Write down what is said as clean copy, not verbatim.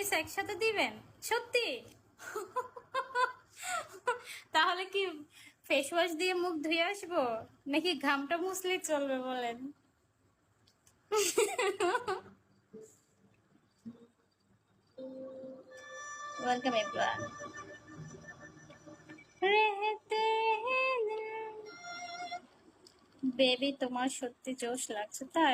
Kiss একসাথে দিবেন সত্যি? তাহলে কি ফেস ওয়াশ দিয়ে মুখ ধুয়ে আসবো নাকি ঘামটা মুছলেই চলবে বলেন? Welcome everyone. রেহেতে বেবি তোমার সত্যি জোশ লাগছে তাই?